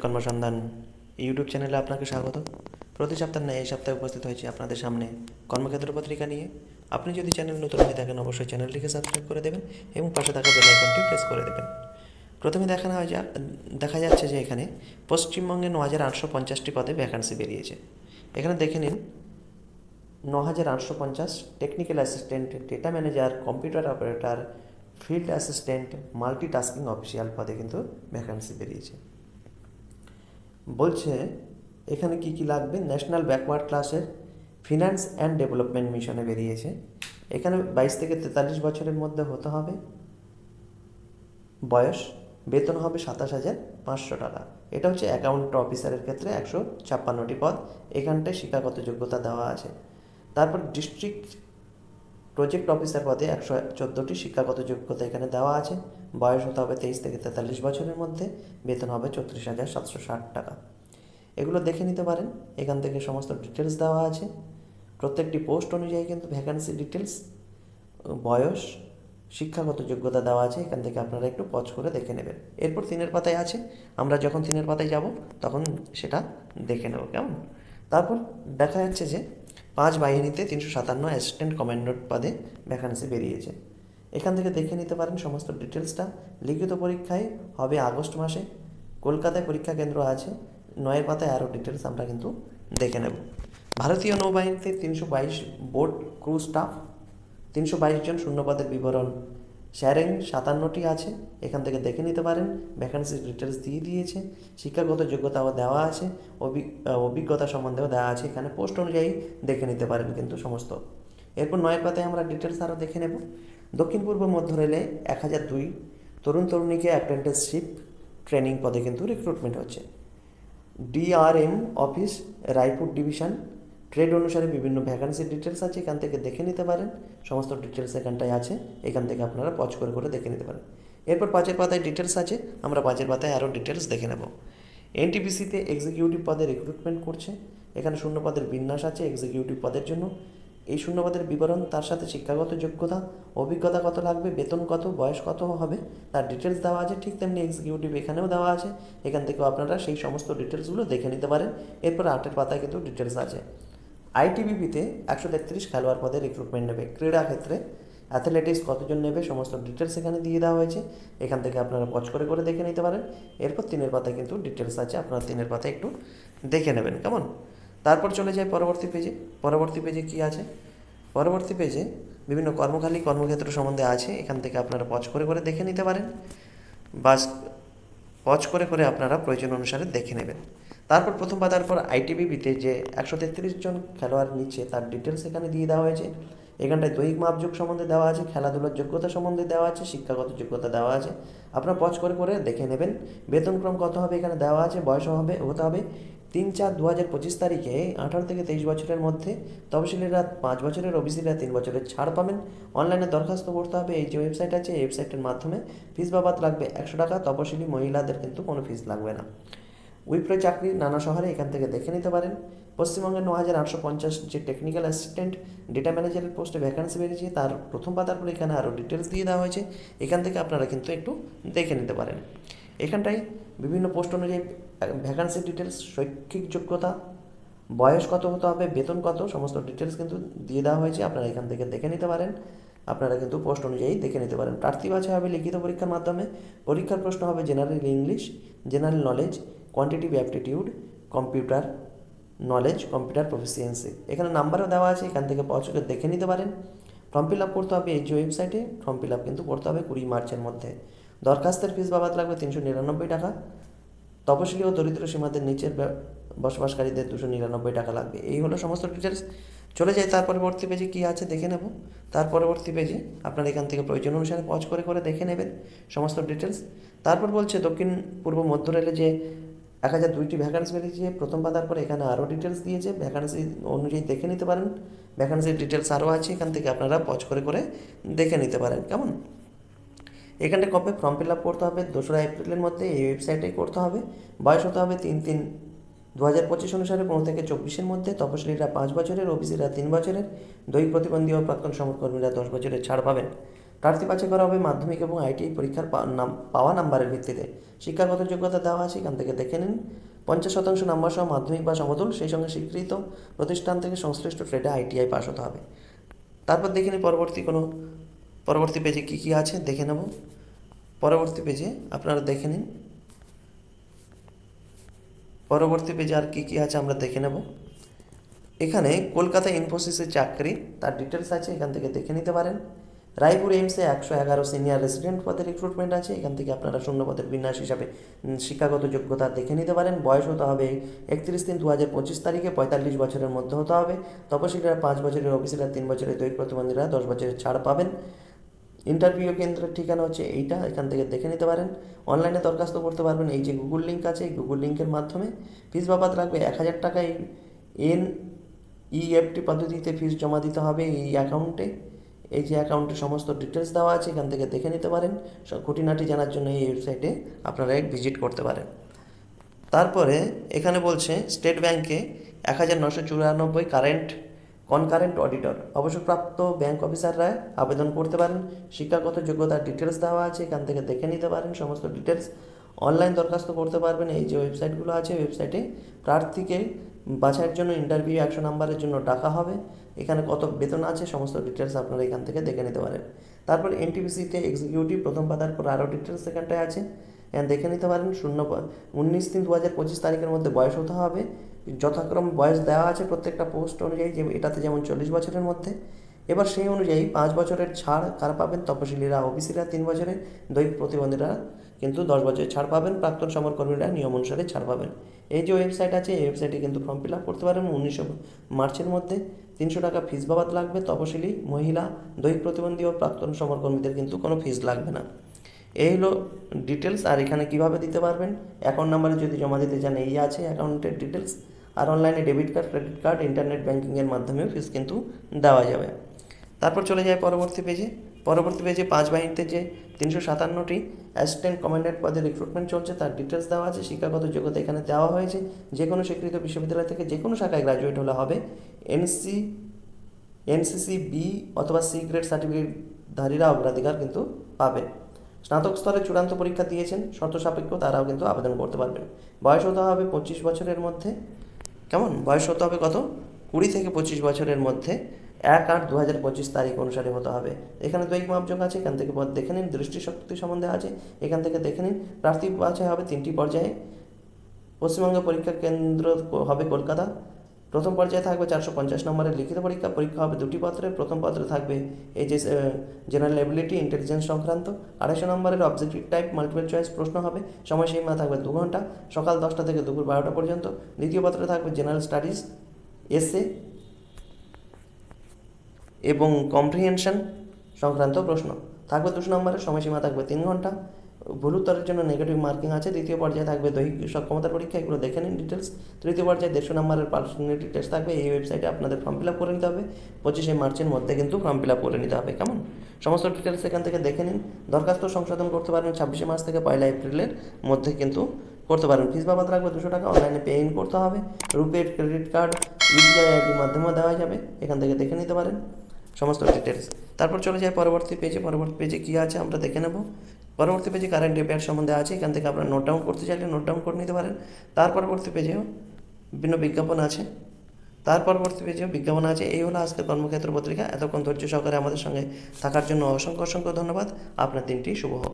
কর্মসন্ধান YouTube চ্যানেলে আপনাকে স্বাগত। প্রতি সপ্তাহে ন্যায় এই সপ্তাহে উপস্থিত হয়েছি আপনাদের সামনে কর্মক্ষেত্র পত্রিকা নিয়ে। আপনি যদি চ্যানেল নতুন হয়ে থাকেন অবশ্যই চ্যানেলটিকে সাবস্ক্রাইব করে দেবেন এবং পাশে থাকা বেল আইকনটি প্রেস করে দেবেন। প্রথমে দেখা যাচ্ছে যে এখানে পশ্চিমবঙ্গে 9,850টি পদে ভ্যাকান্সি বেরিয়েছে। এখানে দেখে নিন 9,850 technical assistant, data manager, computer operator, field assistant, multitasking official পদে কিন্তু ভ্যাকান্সি বেরিয়েছে। বলছে এখানে কি কি লাগবে। ন্যাশনাল ব্যাকওয়ার্ড ক্লাসের ফিনান্স অ্যান্ড ডেভেলপমেন্ট মিশনে বেরিয়েছে। এখানে 22 থেকে 43 বছরের মধ্যে হতে হবে বয়স, বেতন হবে 27,500 টাকা। এটা হচ্ছে অ্যাকাউন্ট অফিসারের ক্ষেত্রে 156টি পদ, এখানটায় শিক্ষাগত যোগ্যতা দেওয়া আছে। তারপর ডিস্ট্রিক্ট প্রজেক্ট অফিসার পদে 114টি শিক্ষাগত যোগ্যতা এখানে দেওয়া আছে। বয়স হতে হবে 23 থেকে 43 বছরের মধ্যে, বেতন হবে 34,760 টাকা। এগুলো দেখে নিতে পারেন, এখান থেকে সমস্ত ডিটেলস দেওয়া আছে। প্রত্যেকটি পোস্ট অনুযায়ী কিন্তু ভ্যাকান্সি ডিটেলস, বয়স, শিক্ষাগত যোগ্যতা দেওয়া আছে, এখান থেকে আপনারা একটু পজ করে দেখে নেবেন। এরপর 3-এর পাতায় আছে, আমরা যখন 3-এর পাতায় যাব তখন সেটা দেখে নেব, কেমন। তারপর দেখা যাচ্ছে যে 5 বাহিনীতে 357 অ্যাসিস্ট্যান্ট কমান্ডার পদে ভ্যাকান্সি বেরিয়েছে। এখান থেকে দেখে নিতে পারেন সমস্ত ডিটেলসটা। লিখিত পরীক্ষায় হবে আগস্ট মাসে, কলকাতায় পরীক্ষা কেন্দ্র আছে। 9-এর পাতায় আরও ডিটেলস আমরা কিন্তু দেখে নেব। ভারতীয় নৌবাহিনীতে 322 বোট ক্রু স্টাফ, 322 জন শূন্যপদের বিবরণ। স্যারেং 57টি আছে, এখান থেকে দেখে নিতে পারেন। ভ্যাকান্সির ডিটেলস দিয়ে দিয়েছে, শিক্ষাগত যোগ্যতাও দেওয়া আছে, অভিজ্ঞতা সম্বন্ধেও দেওয়া আছে। এখানে পোস্ট অনুযায়ী দেখে নিতে পারেন কিন্তু সমস্ত। এরপর 9-এর পাতায় আমরা ডিটেলস আরও দেখে নেব। দক্ষিণ পূর্ব মধ্য রেলে 1002 তরুণ তরুণীকে অ্যাপ্রেন্টিসশিপ ট্রেনিং পদে কিন্তু রিক্রুটমেন্ট হচ্ছে। DRM office Raipur division, trade অনুসারে বিভিন্ন ভ্যাকান্সির ডিটেলস আছে, এখান থেকে দেখে নিতে পারেন। সমস্ত ডিটেলস এখানটায় আছে, এখান থেকে আপনারা পজ করে করে দেখে নিতে পারেন। এরপর 5-এর পাতায় ডিটেলস আছে, আমরা 5-এর পাতায় আরও ডিটেলস দেখে নেব। এনটিপিসিতে এক্সিকিউটিভ পদে রিক্রুটমেন্ট করছে। এখানে শূন্য পদের বিন্যাস আছে এক্সিকিউটিভ পদের জন্য। এই শূন্যপদের বিবরণ, তার সাথে শিক্ষাগত যোগ্যতা, অভিজ্ঞতা কত লাগবে, বেতন কত, বয়স কত হবে, তার ডিটেলস দেওয়া আছে। ঠিক তেমনি এক্সিকিউটিভ এখানেও দেওয়া আছে, এখান থেকেও আপনারা সেই সমস্ত ডিটেলসগুলো দেখে নিতে পারেন। এরপর 8-এর পাতায় কিন্তু ডিটেলস আছে। আইটিবিপিতে 133 খেলোয়াড় পদে রিক্রুটমেন্ট নেবে। ক্রীড়া ক্ষেত্রে অ্যাথলেটিক্স কতজন নেবে সমস্ত ডিটেলস এখানে দিয়ে দেওয়া হয়েছে, এখান থেকে আপনারা পজ করে করে দেখে নিতে পারেন। এরপর 3-এর পাতায় কিন্তু ডিটেলস আছে, আপনারা 3-এর পাতায় একটু দেখে নেবেন, কেমন। তারপর চলে যায় পরবর্তী পেজে। পরবর্তী পেজে কি আছে, পরবর্তী পেজে বিভিন্ন কর্মখালী কর্মক্ষেত্র সম্বন্ধে আছে, এখান থেকে আপনারা পজ করে করে দেখে নিতে পারেন। বাস পজ করে করে আপনারা প্রয়োজন অনুসারে দেখে নেবেন। তারপর প্রথম পাতার পর আইটিবিপিতে যে 133 জন খেলোয়াড় নিচ্ছে তার ডিটেলস এখানে দিয়ে দেওয়া হয়েছে। এখানটায় দৈহিক মাপযোগ সম্বন্ধে দেওয়া আছে, খেলাধুলার যোগ্যতা সম্বন্ধে দেওয়া আছে, শিক্ষাগত যোগ্যতা দেওয়া আছে, আপনারা পজ করে করে দেখে নেবেন। বেতনক্রম কত হবে এখানে দেওয়া আছে, বয়স হতে হবে 3/4/2025 তারিখে 18 থেকে 23 বছরের মধ্যে। তফসিলিরা 5 বছরের, ওবিসিরা 3 বছরের ছাড় পাবেন। অনলাইনে দরখাস্ত করতে হবে, এই যে ওয়েবসাইট আছে এই ওয়েবসাইটের মাধ্যমে। ফিস বাবদ লাগবে 100 টাকা, তপশিলি মহিলাদের কিন্তু কোনো ফিস লাগবে না। উইপ্রো চাকরি নানা শহরে, এখান থেকে দেখে নিতে পারেন। পশ্চিমবঙ্গের 9,850 যে টেকনিক্যাল অ্যাসিস্ট্যান্ট ডেটা ম্যানেজারের পোস্টে ভ্যাকান্সি বেরিয়েছে, তার প্রথম পাতার পরে এখানে আরও ডিটেলস দিয়ে দেওয়া হয়েছে, এখান থেকে আপনারা কিন্তু একটু দেখে নিতে পারেন। এখানটায় বিভিন্ন পোস্ট অনুযায়ী ভ্যাকান্সির ডিটেলস, শৈক্ষিক যোগ্যতা, বয়স কত হতে হবে, বেতন কত, সমস্ত ডিটেলস কিন্তু দিয়ে দেওয়া হয়েছে, আপনারা এখান থেকে দেখে নিতে পারেন। আপনারা কিন্তু পোস্ট অনুযায়ী দেখে নিতে পারেন। প্রার্থী বাছাই হবে লিখিত পরীক্ষার মাধ্যমে। পরীক্ষার প্রশ্ন হবে general English, general knowledge, quantitative aptitude, computer knowledge, computer proficiency. এখানে নাম্বারও দেওয়া আছে, এখান থেকে পজ করে দেখে নিতে পারেন। ফর্ম ফিল আপ করতে হবে এই যে ওয়েবসাইটে, ফর্ম ফিল আপ কিন্তু করতে হবে 20 মার্চের মধ্যে। দরখাস্তের ফিস বাবদ লাগবে 399 টাকা। তপশিলি ও দরিদ্র সীমাদের নিচের বসবাসকারীদের 299 টাকা লাগবে। এই হলো সমস্ত ডিটেলস। চলে যায় তার পরবর্তী পেজে কী আছে দেখে নেব। তার পরবর্তী পেজে আপনারা এখান থেকে প্রয়োজন অনুসারে পজ করে করে দেখে নেবেন সমস্ত ডিটেলস। তারপর বলছে দক্ষিণ পূর্ব মধ্য রেলে যে 1002টি ভ্যাকান্সি বেরিয়েছে, প্রথম পাতার পরে এখানে আরও ডিটেলস দিয়েছে, ভ্যাকান্সি অনুযায়ী দেখে নিতে পারেন। ভ্যাকান্সির ডিটেলস আরও আছে, এখান থেকে আপনারা পজ করে করে দেখে নিতে পারেন, কেমন। এখানটা কবে ফর্ম ফিল আপ করতে হবে, 2রা এপ্রিলের মধ্যে এই ওয়েবসাইটেই করতে হবে। বয়স হতে হবে 3/3/2025 অনুসারে 15 থেকে 24-এর মধ্যে। তপশিলীরা 5 বছরের, ওবিসিরা 3 বছরের, দৈহিক প্রতিবন্ধী ও প্রাক্তন সমকর্মীরা 10 বছরের ছাড় পাবেন। প্রার্থী বাছাই করা হবে মাধ্যমিক এবং আইটিআই পরীক্ষার পাওয়া নাম্বারের ভিত্তিতে। শিক্ষাগত যোগ্যতা দেওয়া আছে, এখান থেকে দেখে নিন। 50% নাম্বার সহ মাধ্যমিক বা সমতুল, সেই সঙ্গে স্বীকৃত প্রতিষ্ঠান থেকে সংশ্লিষ্ট ট্রেডে আইটিআই পাস হতে হবে। তারপর দেখে নিই পরবর্তী পেজে কী কী আছে দেখে নেব। পরবর্তী পেজে আপনারা দেখে নিন, পরবর্তী পেজে আর কী কী আছে আমরা দেখে নেব। এখানে কলকাতা ইনফোসিসের চাকরি, তার ডিটেলস আছে, এখান থেকে দেখে নিতে পারেন। রায়পুর এইমসে 111 সিনিয়র রেসিডেন্ট পদে রিক্রুটমেন্ট আছে, এখান থেকে আপনারা শূন্য পদের বিন্যাস হিসাবে শিক্ষাগত যোগ্যতা দেখে নিতে পারেন। বয়স হতে হবে 31/3/2025 তারিখে 45 বছরের মধ্যে হতে হবে। তপশিলীরা 5 বছরের, অফিসিরা 3 বছরের, দৈহিক প্রতিবন্ধীরা 10 বছরের ছাড় পাবেন। ইন্টারভিউ কেন্দ্রের ঠিকানা হচ্ছে এইটা, এখান থেকে দেখে নিতে পারেন। অনলাইনে দরখাস্ত করতে পারবেন, এই যে গুগল লিঙ্ক আছে, এই গুগল লিঙ্কের মাধ্যমে। ফিস বাবদ রাখবে 1000 টাকা। EFT পদ্ধতিতে ফিস জমা দিতে হবে এই অ্যাকাউন্টে। এই যে অ্যাকাউন্টে সমস্ত ডিটেলস দেওয়া আছে, এখান থেকে দেখে নিতে পারেন। খুঁটিনাটি জানার জন্য এই ওয়েবসাইটে আপনারা ভিজিট করতে পারেন। তারপরে এখানে বলছে স্টেট ব্যাংকে 1994 কনকারেন্ট অডিটর, অবসরপ্রাপ্ত ব্যাংক অফিসাররা আবেদন করতে পারেন। শিক্ষাগত যোগ্যতার ডিটেলস দেওয়া আছে, এখান থেকে দেখে নিতে পারেন সমস্ত ডিটেলস। অনলাইন দরখাস্ত করতে পারবেন, এই যে ওয়েবসাইটগুলো আছে, ওয়েবসাইটে প্রার্থীকে বাছাইয়ের জন্য ইন্টারভিউ 100 নাম্বারের জন্য ডাকা হবে। এখানে কত বেতন আছে সমস্ত ডিটেলস আপনারা এখান থেকে দেখে নিতে পারেন। তারপর এনটিপিসিতে এক্সিকিউটিভ প্রথম পাতার পর আরও ডিটেলস এখানটায় আছে, দেখে নিতে পারেন। 19/3/2025 তারিখের মধ্যে বয়স হতে হবে। যথাক্রমে বয়স দেওয়া আছে প্রত্যেকটা পোস্ট অনুযায়ী, যে এটাতে যেমন 40 বছরের মধ্যে। এবার সেই অনুযায়ী 5 বছরের ছাড় কারা পাবেন? তপশিলীরা, ওবিসিরা 3 বছরের, দৈহিক প্রতিবন্ধীরা কিন্তু 10 বছরের ছাড় পাবেন। প্রাক্তন সমরকর্মীরা নিয়ম অনুসারে ছাড় পাবেন। এই যে ওয়েবসাইট আছে, এই ওয়েবসাইটে কিন্তু ফর্ম ফিল আপ করতে পারেন 19 মার্চের মধ্যে। 300 টাকা ফিস বাবদ লাগবে। তপশিলি, মহিলা, দৈহিক প্রতিবন্ধী ও প্রাক্তন সমরকর্মীদের কিন্তু কোনো ফিস লাগবে না। এই হলো ডিটেলস। আর এখানে কিভাবে দিতে পারবেন, অ্যাকাউন্ট নাম্বারে যদি জমা দিতে চান এই আছে অ্যাকাউন্টের ডিটেলস। আর অনলাইনে debit card, credit card, internet ব্যাঙ্কিংয়ের মাধ্যমেও ফিস কিন্তু দেওয়া যাবে। তারপর চলে যায় পরবর্তী পেজে। 5 বাহিনীতে যে 357টি অ্যাসিস্ট্যান্ট কমান্ড্যান্ট পদে রিক্রুটমেন্ট চলছে, তার ডিটেলস দেওয়া আছে। শিক্ষাগত যোগ্যতা এখানে দেওয়া হয়েছে, যে কোনো স্বীকৃত বিশ্ববিদ্যালয় থেকে যে কোনো শাখায় গ্র্যাজুয়েট হলে হবে। এনসিসি বি অথবা সি গ্রেড সার্টিফিকেটধারীরা অগ্রাধিকার কিন্তু পাবে। স্নাতক স্তরে চূড়ান্ত পরীক্ষা দিয়েছেন শর্ত সাপেক্ষ, তারাও কিন্তু আবেদন করতে পারবেন। বয়স হতে হবে 25 বছরের মধ্যে। কেমন বয়স হতে হবে? কত? 20 থেকে 25 বছরের মধ্যে। 1/8/2025 তারিখ অনুসারে হতে হবে। এখানে দৈহিক মাপযোগ আছে, এখান থেকে পদ দেখে নিন। দৃষ্টিশক্তি সম্বন্ধে আছে, এখান থেকে দেখে নিন। প্রার্থী বাছাই হবে 3টি পর্যায়ে। পশ্চিমবঙ্গ পরীক্ষা কেন্দ্র হবে কলকাতা। প্রথম পর্যায়ে থাকবে 450 নম্বরের লিখিত পরীক্ষা। পরীক্ষা হবে 2টি পত্রে। প্রথম পত্রে থাকবে এই যে জেনারেল এবিলিটি, ইন্টেলিজেন্স সংক্রান্ত। 250 নম্বরের অবজেক্টিভ টাইপ মাল্টিপল চয়েস প্রশ্ন হবে। সময়সীমা থাকবে 2 ঘন্টা, সকাল 10টা থেকে দুপুর 12টা পর্যন্ত। দ্বিতীয় পত্রে থাকবে জেনারেল স্টাডিজ, এসএ এবং কম্প্রিহেনশন সংক্রান্ত প্রশ্ন থাকবে 200 নম্বরের। সময়সীমা থাকবে 3 ঘন্টা। ভুল উত্তরের জন্য নেগেটিভ মার্কিং আছে। দ্বিতীয় পর্যায়ে থাকবে দৈহিক সক্ষমতার পরীক্ষা, এগুলো দেখে নিন ডিটেলস। তৃতীয় পর্যায়ে 150 নম্বরের পার্সোনালিটি টেস্ট থাকবে। এই ওয়েবসাইটে আপনাদের ফর্ম ফিল আপ করে নিতে হবে। 25 মার্চের মধ্যে কিন্তু ফর্ম ফিল আপ করে নিতে হবে। কেমন সমস্ত ডিটেলস এখান থেকে দেখে নিন। দরখাস্ত সংশোধন করতে পারবেন 26 মার্চ থেকে 1 এপ্রিলের মধ্যে কিন্তু করতে পারেন। ফিস বাবদ রাখবে 200 টাকা। অনলাইনে পে ইন করতে হবে। রুপে, ক্রেডিট কার্ড, ইউপিআই আইডির মাধ্যমেও দেওয়া যাবে। এখান থেকে দেখে নিতে পারেন সমস্ত ডিটেলস। তারপর চলে যায় পরবর্তী পেজে কী আছে আমরা দেখে নেব। পরবর্তী পেজে কারেন্ট অ্যাফেয়ার্স সম্বন্ধে আছে, এখান থেকে আপনারা নোট ডাউন করতে চাইলে নোট ডাউন করে নিতে পারেন। তার পরবর্তী পেজেও বিভিন্ন বিজ্ঞাপন আছে। এই হলো আজকের কর্মক্ষেত্র পত্রিকা। এতক্ষণ ধৈর্য সহকারে আমাদের সঙ্গে থাকার জন্য অসংখ্য ধন্যবাদ। আপনার দিনটি শুভ হোক।